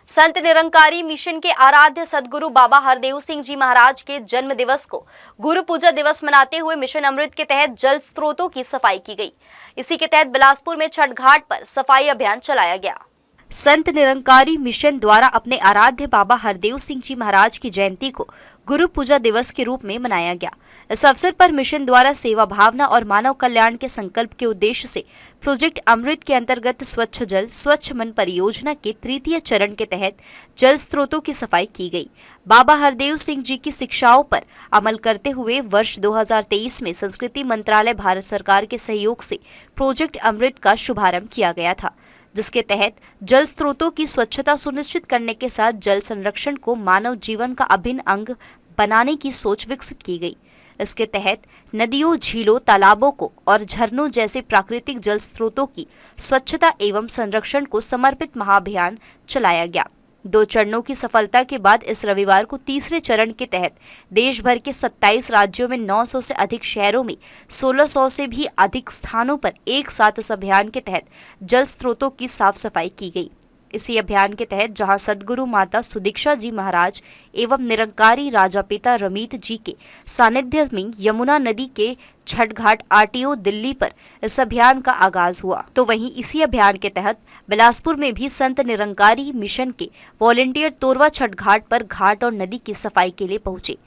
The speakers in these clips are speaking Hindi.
संत निरंकारी मिशन के आराध्य सदगुरु बाबा हरदेव सिंह जी महाराज के जन्म दिवस को गुरु पूजा दिवस मनाते हुए मिशन अमृत के तहत जल स्रोतों की सफाई की गई। इसी के तहत बिलासपुर में छठ घाट पर सफाई अभियान चलाया गया। संत निरंकारी मिशन द्वारा अपने आराध्य बाबा हरदेव सिंह जी महाराज की जयंती को गुरु पूजा दिवस के रूप में मनाया गया। इस अवसर पर मिशन द्वारा सेवा भावना और मानव कल्याण के संकल्प के उद्देश्य से प्रोजेक्ट अमृत के अंतर्गत स्वच्छ जल स्वच्छ मन परियोजना के तृतीय चरण के तहत जल स्रोतों की सफाई की गई। बाबा हरदेव सिंह जी की शिक्षाओं पर अमल करते हुए वर्ष 2023 में संस्कृति मंत्रालय भारत सरकार के सहयोग से प्रोजेक्ट अमृत का शुभारंभ किया गया था, जिसके तहत जल स्रोतों की स्वच्छता सुनिश्चित करने के साथ जल संरक्षण को मानव जीवन का अभिन्न अंग बनाने की सोच विकसित की गई। इसके तहत नदियों, झीलों, तालाबों को और झरनों जैसे प्राकृतिक जल स्रोतों की स्वच्छता एवं संरक्षण को समर्पित महाअभियान चलाया गया। 2 चरणों की सफलता के बाद इस रविवार को तीसरे चरण के तहत देश भर के 27 राज्यों में 900 से अधिक शहरों में 1600 से भी अधिक स्थानों पर एक साथ इस अभियान के तहत जल स्रोतों की साफ सफाई की गई। इसी अभियान के तहत जहां सदगुरु माता सुदीक्षा जी महाराज एवं निरंकारी राजा पिता रमीत जी के सानिध्य में यमुना नदी के छठ घाट आरटीओ दिल्ली पर इस अभियान का आगाज हुआ, तो वहीं इसी अभियान के तहत बिलासपुर में भी संत निरंकारी मिशन के वॉलंटियर तोरवा छठ घाट पर घाट और नदी की सफाई के लिए पहुंचे।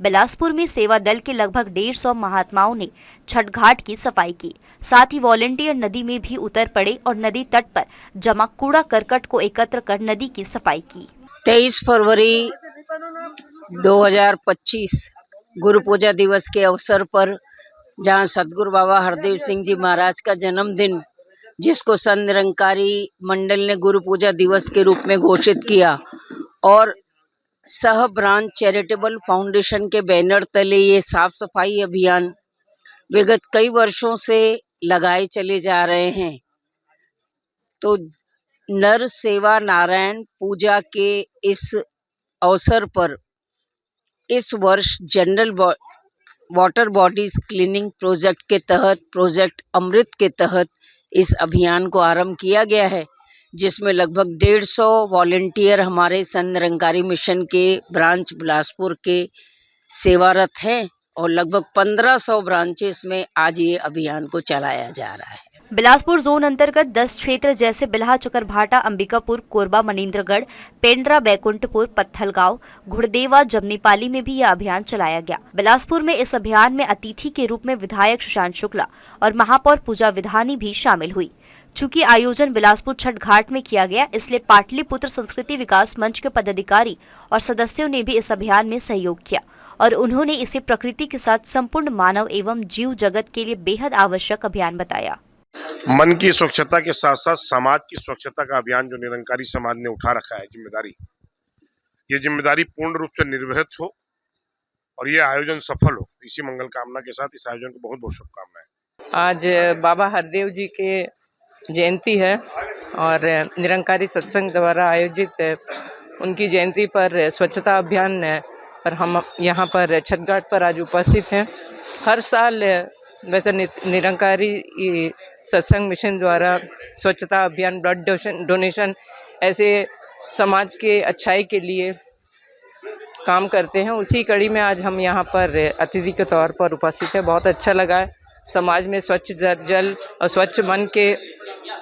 बिलासपुर में सेवा दल के लगभग 150 महात्माओं ने छठ घाट की सफाई की। साथ ही वॉलंटियर नदी में भी उतर पड़े और नदी तट पर जमा कूड़ा करकट को एकत्र कर नदी की सफाई की। 23 फरवरी 2025 गुरु पूजा दिवस के अवसर पर जहां सदगुरु बाबा हरदेव सिंह जी महाराज का जन्मदिन, जिसको संत निरंकारी मंडल ने गुरु पूजा दिवस के रूप में घोषित किया और सह ब्रांच चैरिटेबल फाउंडेशन के बैनर तले ये साफ सफाई अभियान विगत कई वर्षों से लगाए चले जा रहे हैं। तो नर सेवा नारायण पूजा के इस अवसर पर इस वर्ष general water bodies cleaning project के तहत प्रोजेक्ट अमृत के तहत इस अभियान को आरंभ किया गया है, जिसमें लगभग 150 वॉलंटियर हमारे संत निरंकारी मिशन के ब्रांच बिलासपुर के सेवारत हैं और लगभग 1500 ब्रांचेस में आज ये अभियान को चलाया जा रहा है। बिलासपुर जोन अंतर्गत 10 क्षेत्र जैसे बिल्हा, चकरभाटा, अंबिकापुर, कोरबा, मनिंद्रगढ़, पेंड्रा, बैकुंठपुर, पत्थलगांव, घुड़देवा, जमनीपाली में भी यह अभियान चलाया गया। बिलासपुर में इस अभियान में अतिथि के रूप में विधायक सुशांत शुक्ला और महापौर पूजा विधानी भी शामिल हुई। चूंकि आयोजन बिलासपुर छठ घाट में किया गया, इसलिए पाटलिपुत्र संस्कृति विकास मंच के पदाधिकारी और सदस्यों ने भी इस अभियान में सहयोग किया और उन्होंने इसे प्रकृति के साथ संपूर्ण मानव एवं जीव जगत के लिए बेहद आवश्यक अभियान बताया। मन की स्वच्छता के साथ साथ समाज की स्वच्छता का अभियान जो निरंकारी समाज ने उठा रखा है जिम्मेदारी, ये जिम्मेदारी पूर्ण रूप से निर्वहित हो और ये आयोजन सफल हो, इसी मंगल कामना के साथ इस आयोजन को बहुत बहुत शुभकामनाएं। आज बाबा हरदेव जी के जयंती है और निरंकारी सत्संग द्वारा आयोजित उनकी जयंती पर स्वच्छता अभियान पर हम यहाँ पर छठ घाट पर आज उपस्थित हैं। हर साल वैसे निरंकारी सत्संग मिशन द्वारा स्वच्छता अभियान, ब्लड डोनेशन ऐसे समाज के अच्छाई के लिए काम करते हैं। उसी कड़ी में आज हम यहाँ पर अतिथि के तौर पर उपस्थित हैं। बहुत अच्छा लगा है। समाज में स्वच्छ जल और स्वच्छ मन के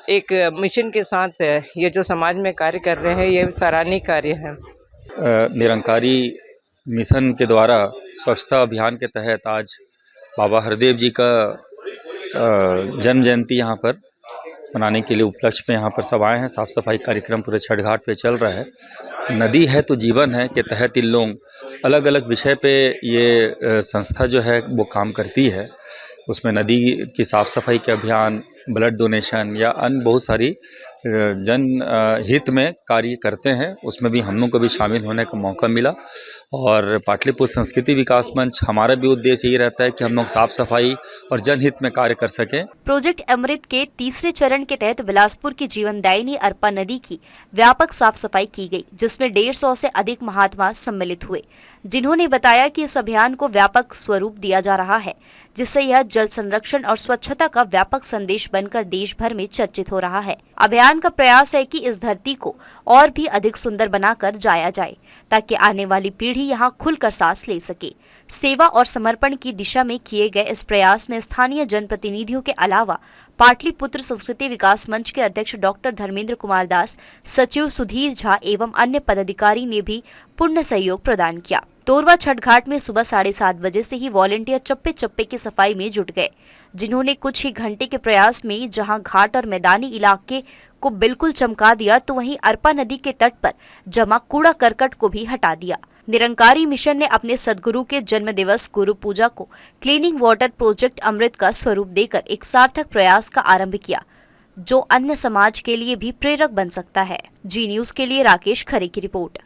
एक मिशन के साथ ये जो समाज में कार्य कर रहे हैं, ये सराहनीय कार्य है। निरंकारी मिशन के द्वारा स्वच्छता अभियान के तहत आज बाबा हरदेव जी का जन्म जयंती यहाँ पर मनाने के लिए उपलक्ष्य में यहाँ पर सब आए हैं। साफ सफाई कार्यक्रम पूरे छठ घाट पे चल रहा है। नदी है तो जीवन है के तहत इन लोग अलग अलग विषय पे ये संस्था जो है वो काम करती है। उसमें नदी की साफ सफाई के अभियान, ब्लड डोनेशन या अन्य बहुत सारी जन हित में कार्य करते हैं। उसमें भी हम लोग को भी शामिल होने का मौका मिला और पाटलिपुत्र संस्कृति विकास मंच, हमारा भी उद्देश्य यही रहता है कि हम लोग साफ सफाई और जनहित में कार्य कर सकें। प्रोजेक्ट अमृत के तीसरे चरण के तहत बिलासपुर की जीवनदायिनी अरपा नदी की व्यापक साफ सफाई की गई, जिसमें 150 से अधिक महात्मा सम्मिलित हुए, जिन्होंने बताया कि इस अभियान को व्यापक स्वरूप दिया जा रहा है, जिससे यह जल संरक्षण और स्वच्छता का व्यापक संदेश बनकर देश भर में चर्चित हो रहा है। अभियान अभियान का प्रयास है कि इस धरती को और भी अधिक सुंदर बनाकर जाया जाए, ताकि आने वाली पीढ़ी यहाँ खुलकर सांस ले सके। सेवा और समर्पण की दिशा में किए गए इस प्रयास में स्थानीय जनप्रतिनिधियों के अलावा पाटलिपुत्र संस्कृति विकास मंच के अध्यक्ष डॉक्टर धर्मेंद्र कुमार दास, सचिव सुधीर झा एवं अन्य पदाधिकारी ने भी पूर्ण सहयोग प्रदान किया। तोरवा छठ घाट में सुबह 7:30 बजे से ही वॉलेंटियर चप्पे चप्पे की सफाई में जुट गए, जिन्होंने कुछ ही घंटे के प्रयास में जहां घाट और मैदानी इलाके को बिल्कुल चमका दिया, तो वहीं अरपा नदी के तट पर जमा कूड़ा करकट को भी हटा दिया। निरंकारी मिशन ने अपने सदगुरु के जन्म दिवस गुरु पूजा को क्लीनिंग वाटर प्रोजेक्ट अमृत का स्वरूप देकर एक सार्थक प्रयास का आरंभ किया, जो अन्य समाज के लिए भी प्रेरक बन सकता है। जी न्यूज़ के लिए राकेश खरे की रिपोर्ट।